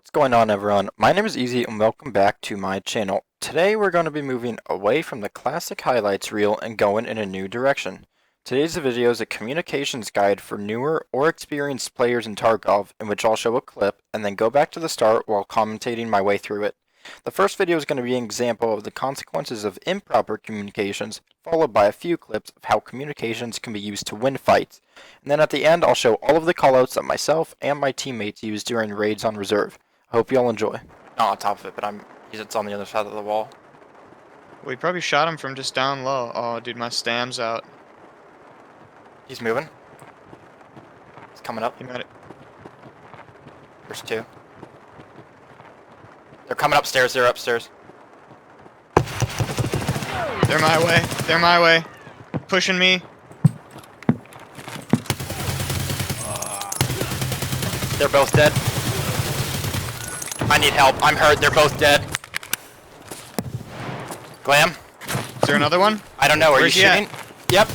What's going on, everyone? My name is Easy and welcome back to my channel. Today we're going to be moving away from the classic highlights reel and going in a new direction. Today's video is a communications guide for newer or experienced players in Tarkov, in which I'll show a clip and then go back to the start while commentating my way through it. The first video is going to be an example of the consequences of improper communications, followed by a few clips of how communications can be used to win fights. And then at the end I'll show all of the callouts that myself and my teammates use during raids on reserve. I hope you all enjoy. Not on top of it, but it's on the other side of the wall. We probably shot him from just down low. Oh, dude, my stam's out. He's moving. He's coming up. He might. There's two. They're coming upstairs. They're upstairs. They're my way. They're my way. Pushing me. They're both dead. I need help. I'm hurt. They're both dead. Glam? Is there another one? I don't know. Are Where's you he shooting? at? Yep.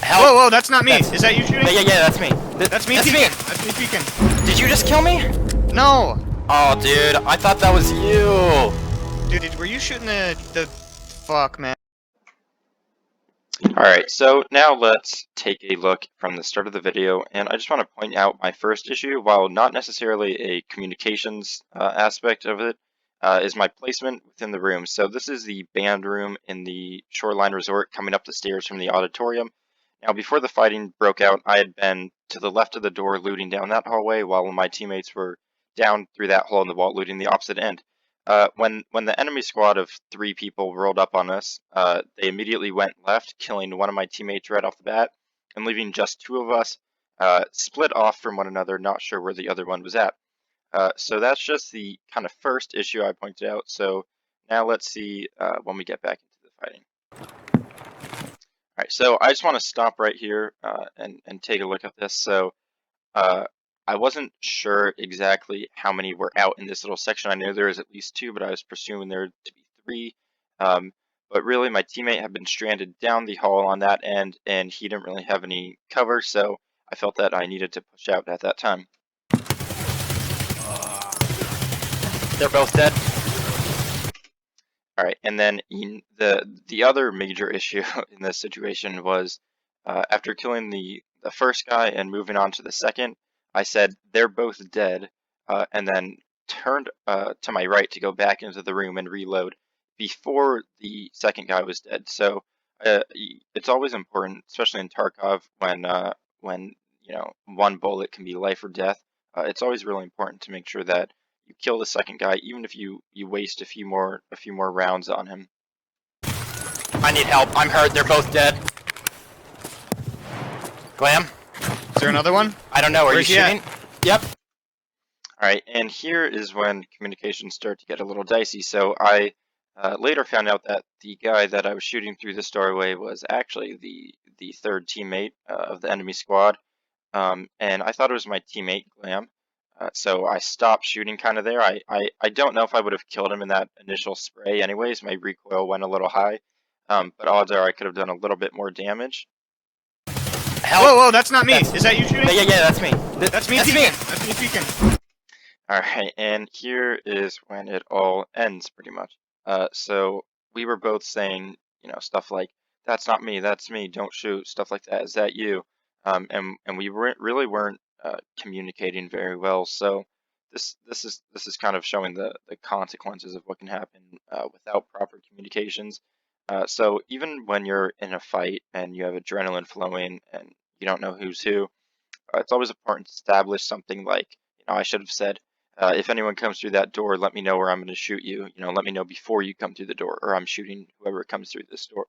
Help. Whoa, whoa, that's not me. Is that you shooting? Yeah, that's me. That's me peeking. That's me peeking. Did you just kill me? No. Oh, dude. I thought that was you. Dude, were you shooting the... Fuck, man. Alright, so now let's take a look from the start of the video, and I just want to point out my first issue. While not necessarily a communications aspect of it, is my placement within the room. So this is the band room in the Shoreline Resort coming up the stairs from the auditorium. Now before the fighting broke out, I had been to the left of the door looting down that hallway, while my teammates were down through that hole in the wall looting the opposite end. When the enemy squad of 3 people rolled up on us, they immediately went left, killing one of my teammates right off the bat, and leaving just 2 of us split off from one another, not sure where the other one was at. So that's just the kind of first issue I pointed out. So now let's see when we get back into the fighting. Alright, so I just want to stop right here and take a look at this. So I wasn't sure exactly how many were out in this little section. I knew there was at least 2, but I was presuming there to be 3. But really, my teammate had been stranded down the hall on that end, and he didn't really have any cover, so I felt that I needed to push out at that time. They're both dead. Alright, and then the other major issue in this situation was after killing the first guy and moving on to the second, I said they're both dead, and then turned to my right to go back into the room and reload before the second guy was dead. So it's always important, especially in Tarkov, when you know, one bullet can be life or death. It's always really important to make sure that you kill the second guy, even if you waste a few more rounds on him. I need help. I'm hurt. They're both dead. Glam? Is there another one? I don't know. Are Where's you he shooting? Yep. Alright, and here is when communications start to get a little dicey. So I later found out that the guy that I was shooting through this doorway was actually the third teammate of the enemy squad. And I thought it was my teammate, Glam. So I stopped shooting kind of there. I don't know if I would have killed him in that initial spray anyways. My recoil went a little high. But odds are I could have done a little bit more damage. Help. Whoa, whoa, that's not me. Is that you shooting? Yeah, that's me. That's me peeking. That's me peeking. Alright, and here is when it all ends, pretty much. So we were both saying, you know, stuff like, "That's not me. That's me. Don't shoot." Stuff like that. Is that you? And we really weren't communicating very well. So this is kind of showing the consequences of what can happen without proper communications. So even when you're in a fight and you have adrenaline flowing and you don't know who's who, it's always important to establish something like, you know, I should have said, if anyone comes through that door, let me know where I'm going to shoot you. You know, let me know before you come through the door, or I'm shooting whoever comes through this door.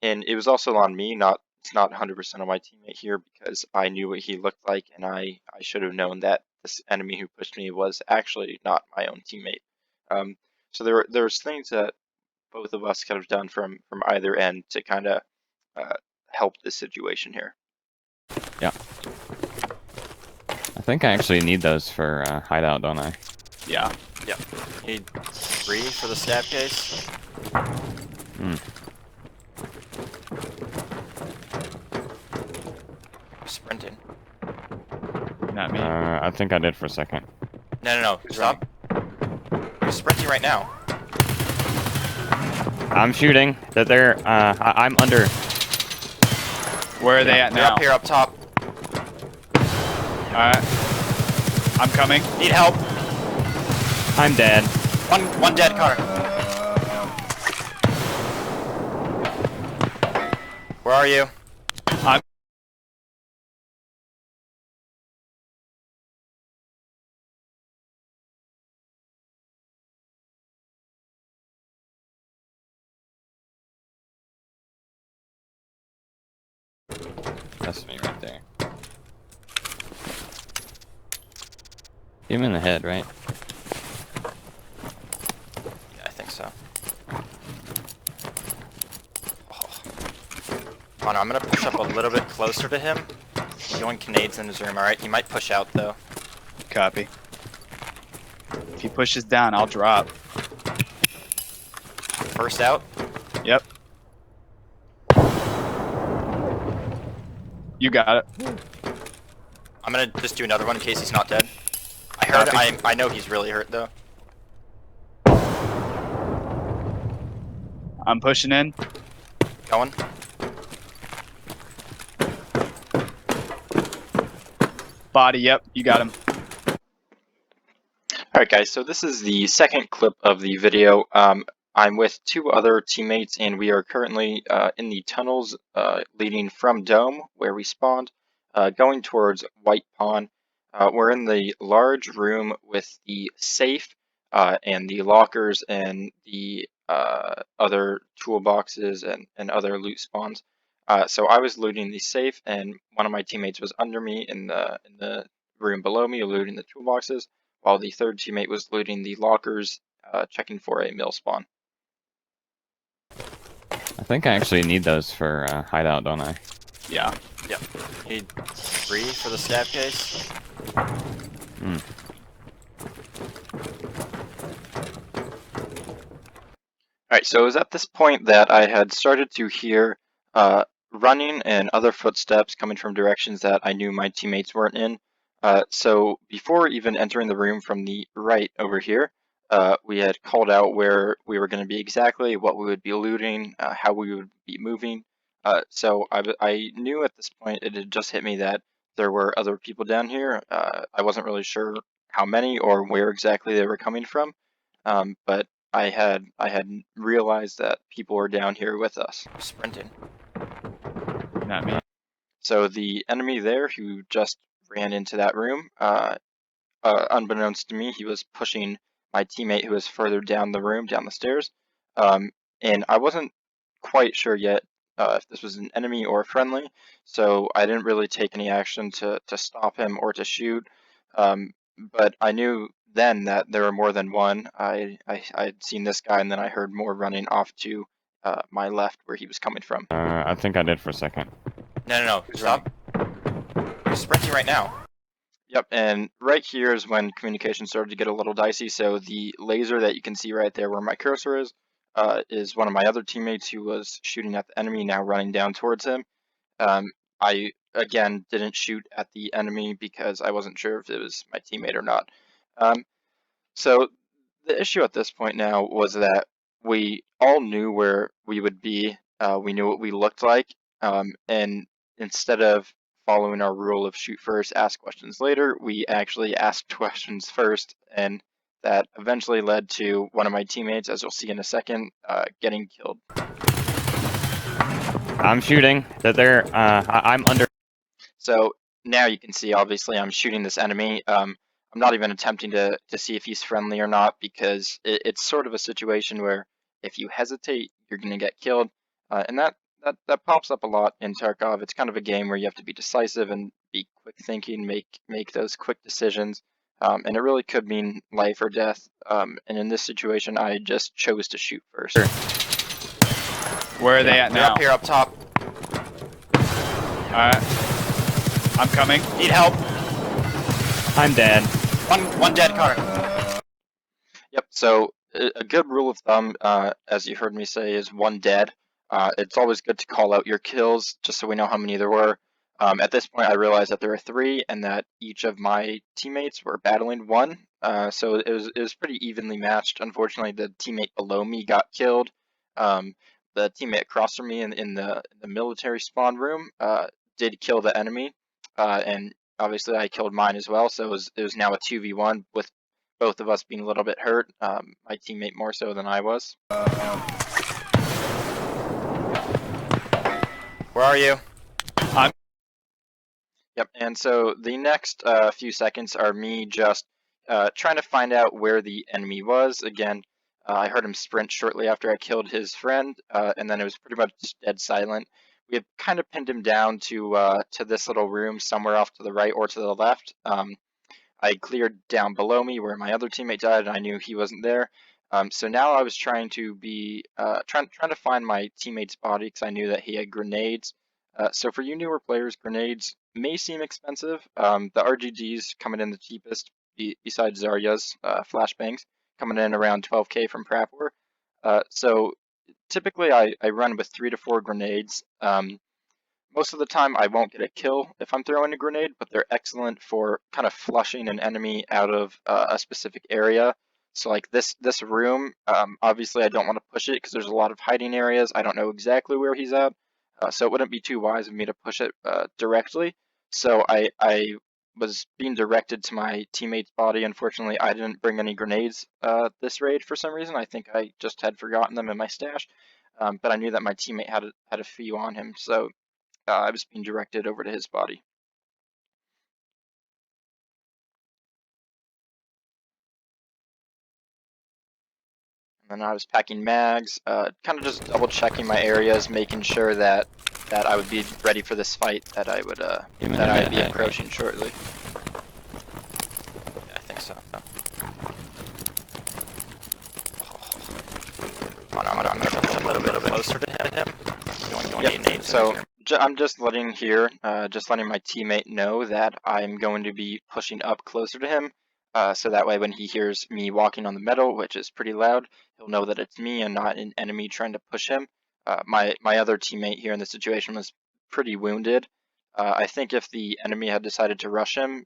And it was also on me, it's not 100% on my teammate here, because I knew what he looked like, and I should have known that this enemy who pushed me was actually not my own teammate. So there's things that both of us could have done from either end to kind of help this situation here. Yeah. I think I actually need those for hideout, don't I? Yeah. Need 3 for the stab case. Sprinting. Not me. I think I did for a second. No. Stop. He's sprinting right now. I'm shooting. They're I'm under. Where are they at They're now? up here, up top. Alright. I'm coming. Need help. I'm dead. One dead, Connor. Where are you? I'm That's me right there. Hit him in the head, right? Yeah, I think so. Oh. Connor, I'm gonna push up a little bit closer to him. He's going grenades in his room, alright? He might push out though. copy. If he pushes down, I'll drop. First out. Yep. You got it. I'm gonna just do another one in case he's not dead. I heard. Copy. I know he's really hurt though. I'm pushing in. Going. Body, yep, you got him. Alright guys, so this is the second clip of the video. I'm with two other teammates and we are currently in the tunnels leading from Dome, where we spawned, going towards White Pond. We're in the large room with the safe and the lockers and the other toolboxes and other loot spawns. So I was looting the safe and one of my teammates was under me in the room below me looting the toolboxes, while the third teammate was looting the lockers, checking for a mill spawn. I think I actually need those for hideout, don't I? Yeah. Yep. Need 3 for the stab case. Hmm. Alright, so it was at this point that I had started to hear running and other footsteps coming from directions that I knew my teammates weren't in. So before even entering the room from the right over here, we had called out where we were going to be exactly, what we would be looting, how we would be moving. So I knew at this point it had just hit me that there were other people down here. I wasn't really sure how many or where exactly they were coming from, but I had realized that people were down here with us. Sprinting. Not me. So the enemy there who just ran into that room, unbeknownst to me, he was pushing my teammate who was further down the room, down the stairs. And I wasn't quite sure yet if this was an enemy or a friendly, so I didn't really take any action to stop him or to shoot. But I knew then that there were more than one. I'd seen this guy, and then I heard more running off to my left where he was coming from. I think I did for a second. No. Stop. He's sprinting right now. Yep, and right here is when communication started to get a little dicey. So the laser that you can see right there where my cursor is one of my other teammates who was shooting at the enemy, now running down towards him. I, again, didn't shoot at the enemy because I wasn't sure if it was my teammate or not. So the issue at this point now was that we all knew where we would be. We knew what we looked like. And instead of following our rule of shoot first, ask questions later, we actually asked questions first. And that eventually led to one of my teammates, as you'll see in a second, getting killed. I'm shooting. They're I'm under. So now you can see, obviously, I'm shooting this enemy. I'm not even attempting to see if he's friendly or not, because it's sort of a situation where if you hesitate, you're going to get killed. And that pops up a lot in Tarkov. It's kind of a game where you have to be decisive and be quick thinking, make those quick decisions. And it really could mean life or death. And in this situation, I just chose to shoot first. Sure. Where are they at They're now? up here, up top. Alright. I'm coming. Need help. I'm dead. One dead, Connor. Yep, so a good rule of thumb, as you heard me say, is 1 dead. It's always good to call out your kills, just so we know how many there were. At this point, I realized that there were 3, and that each of my teammates were battling 1, so it was pretty evenly matched. Unfortunately, the teammate below me got killed. The teammate across from me in the military spawn room did kill the enemy, and obviously I killed mine as well. So it was now a 2v1 with both of us being a little bit hurt. My teammate more so than I was. Where are you? Yep, and so the next few seconds are me just trying to find out where the enemy was. Again, I heard him sprint shortly after I killed his friend, and then it was pretty much dead silent. We had kind of pinned him down to this little room somewhere off to the right or to the left. I cleared down below me where my other teammate died, and I knew he wasn't there. So now I was trying to be trying to find my teammate's body because I knew that he had grenades. So for you newer players, grenades may seem expensive. The RGGs coming in the cheapest, besides Zarya's flashbangs, coming in around 12K from Prapor. So typically I run with 3 to 4 grenades. Most of the time I won't get a kill if I'm throwing a grenade, but they're excellent for kind of flushing an enemy out of a specific area. So like this room, obviously I don't want to push it because there's a lot of hiding areas. I don't know exactly where he's at, so it wouldn't be too wise of me to push it directly. So I was being directed to my teammate's body. Unfortunately, I didn't bring any grenades this raid for some reason. I think I just had forgotten them in my stash, but I knew that my teammate had a few on him, so I was being directed over to his body. And then I was packing mags, kind of just double checking my areas, making sure that I would be ready for this fight, that I would I'd be approaching shortly. Yeah, I think so. I'm a little bit closer to him. Yep. So I'm just letting my teammate know that I'm going to be pushing up closer to him, so that way when he hears me walking on the metal, which is pretty loud, he'll know that it's me and not an enemy trying to push him. My other teammate here in this situation was pretty wounded. I think if the enemy had decided to rush him,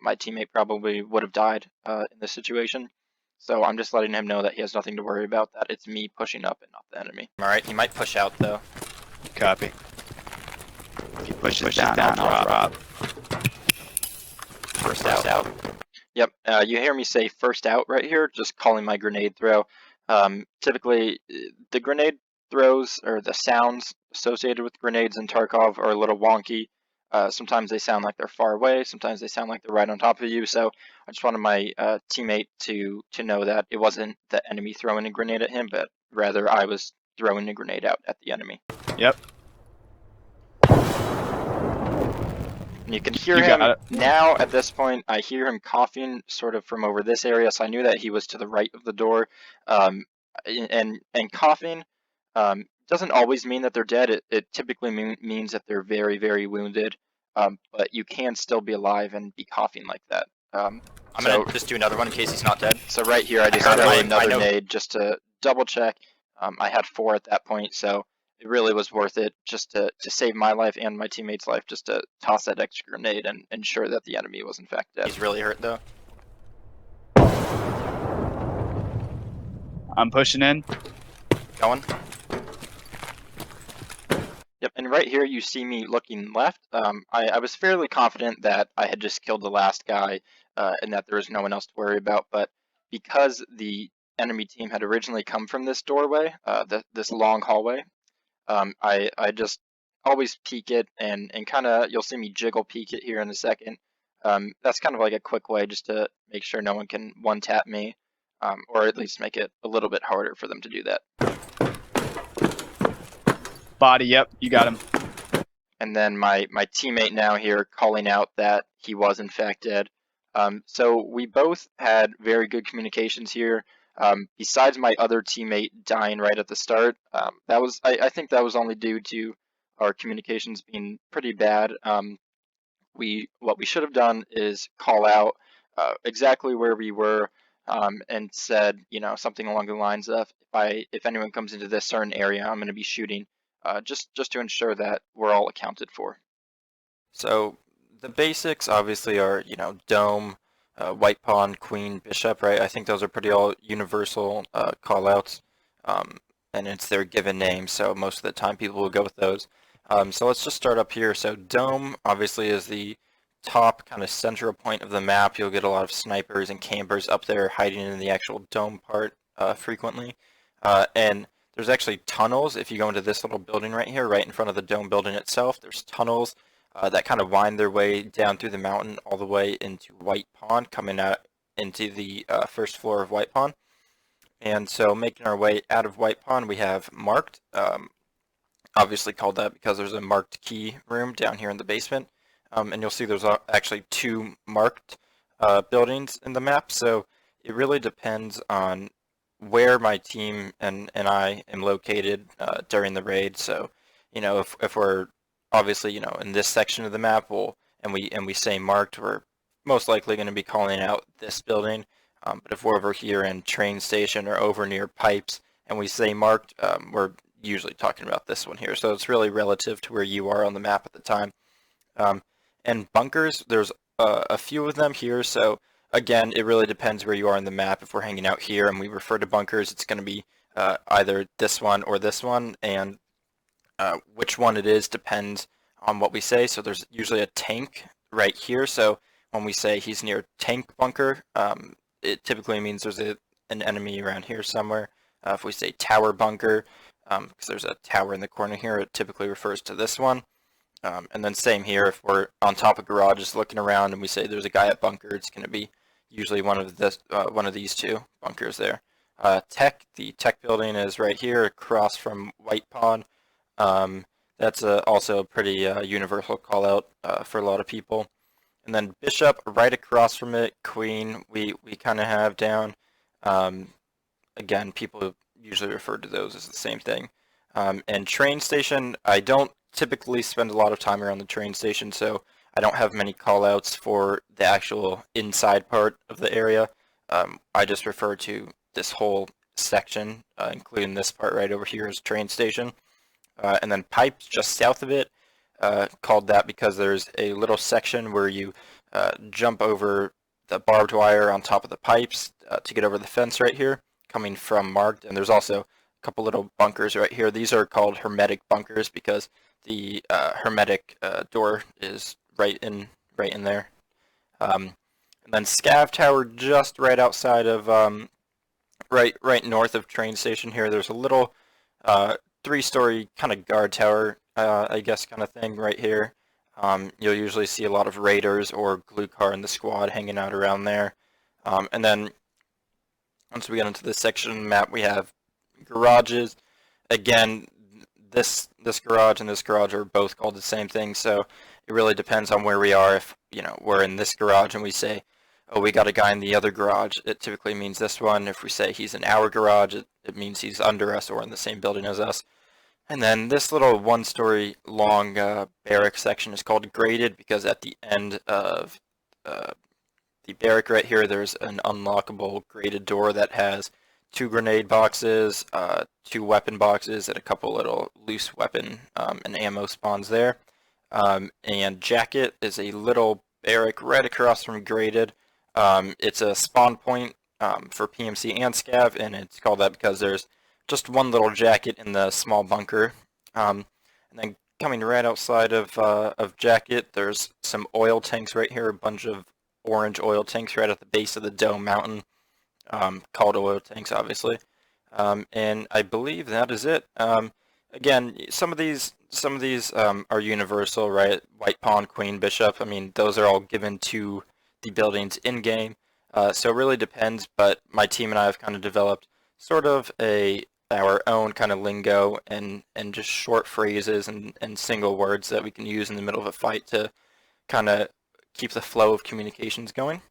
my teammate probably would have died in this situation. So I'm just letting him know that he has nothing to worry about, that it's me pushing up and not the enemy. Alright, he might push out though. Copy. If he pushes down, I'll drop. First out. Yep, you hear me say first out right here, just calling my grenade throw. Typically, the grenade throws, or the sounds associated with grenades in Tarkov are a little wonky. Sometimes they sound like they're far away, sometimes they sound like they're right on top of you, so I just wanted my teammate to know that it wasn't the enemy throwing a grenade at him, but rather I was throwing a grenade out at the enemy. Yep. And you can hear him now at this point. I hear him coughing sort of from over this area, so I knew that he was to the right of the door. And coughing doesn't always mean that they're dead. It typically means that they're very, very wounded. But you can still be alive and be coughing like that. I'm gonna just do another one in case he's not dead. So right here, I just throw another nade just to double check. I had 4 at that point, so it really was worth it just to save my life and my teammate's life, just to toss that extra grenade and ensure that the enemy was in fact dead. He's really hurt though. I'm pushing in. Going. Yep, and right here you see me looking left. I was fairly confident that I had just killed the last guy and that there was no one else to worry about, but because the enemy team had originally come from this doorway, this long hallway, I just always peek it and kind of, you'll see me jiggle peek it here in a second. That's kind of like a quick way just to make sure no one can one-tap me, or at least make it a little bit harder for them to do that. Body, yep, you got him. And then my teammate now here calling out that he was in fact dead. So we both had very good communications here. Besides my other teammate dying right at the start, I think that was only due to our communications being pretty bad. What we should have done is call out exactly where we were, and said, something along the lines of, if anyone comes into this certain area, I'm going to be shooting, just to ensure that we're all accounted for. So the basics obviously are, dome, white pawn, queen, bishop, right? I think those are pretty all universal callouts, and it's their given name, so most of the time people will go with those. So let's just start up here. So dome obviously is the top kind of central point of the map. You'll get a lot of snipers and campers up there hiding in the actual dome part frequently. And there's actually tunnels. If you go into this little building right here, right in front of the dome building itself, there's tunnels that kind of wind their way down through the mountain all the way into White Pawn, coming out into the first floor of White Pawn. And so making our way out of White Pawn, we have marked, obviously called that because there's a marked key room down here in the basement. And you'll see there's actually 2 marked buildings in the map, so it really depends on where my team and I am located during the raid. So, you know, if we're obviously, you know, in this section of the map, and we say marked, we're most likely going to be calling out this building. But if we're over here in train station or over near pipes and we say marked, we're usually talking about this one here. So it's really relative to where you are on the map at the time. And bunkers, there's a few of them here. So again, it really depends where you are in the map. If we're hanging out here and we refer to bunkers, it's going to be either this one or this one. And which one it is depends on what we say. So there's usually a tank right here. So when we say he's near tank bunker, it typically means there's an enemy around here somewhere. If we say tower bunker, because there's a tower in the corner here, it typically refers to this one. And then same here, if we're on top of garages looking around and we say there's a guy at bunker, it's going to be usually one of these 2 bunkers there. The tech building is right here across from White Pawn. That's also a pretty universal call out for a lot of people. And then bishop right across from it, queen we kind of have down. Again, people usually refer to those as the same thing. And train station, I don't typically spend a lot of time around the train station, so I don't have many callouts for the actual inside part of the area. I just refer to this whole section, including this part right over here as train station. And then pipes just south of it, called that because there's a little section where you jump over the barbed wire on top of the pipes to get over the fence right here, coming from marked. And there's also a couple little bunkers right here. These are called hermetic bunkers because the hermetic door is right in there. And then scav tower just right outside of right north of train station here. There's a little 3-story kind of guard tower, I guess, kind of thing right here. You'll usually see a lot of raiders or glue car in the squad hanging out around there. And then once we get into this section of the map, we have garages. Again, this garage and this garage are both called the same thing, so it really depends on where we are. If, you know, we're in this garage and we say, oh, we got a guy in the other garage, it typically means this one. If we say he's in our garage, it means he's under us or in the same building as us. And then this little 1-story long barrack section is called graded because at the end of the barrack right here, there's an unlockable graded door that has 2 grenade boxes, 2 weapon boxes, and a couple little loose weapon and ammo spawns there. And jacket is a little barrack right across from graded. It's a spawn point for PMC and scav, and it's called that because there's just one little jacket in the small bunker. And then coming right outside of jacket, there's some oil tanks right here, a bunch of orange oil tanks right at the base of the dome mountain. Called oil tanks, obviously, and I believe that is it. Again, some of these are universal, right? White pawn, queen, bishop. I mean, those are all given to the buildings in game, so it really depends. But my team and I have kind of developed sort of our own kind of lingo and just short phrases and single words that we can use in the middle of a fight to kind of keep the flow of communications going.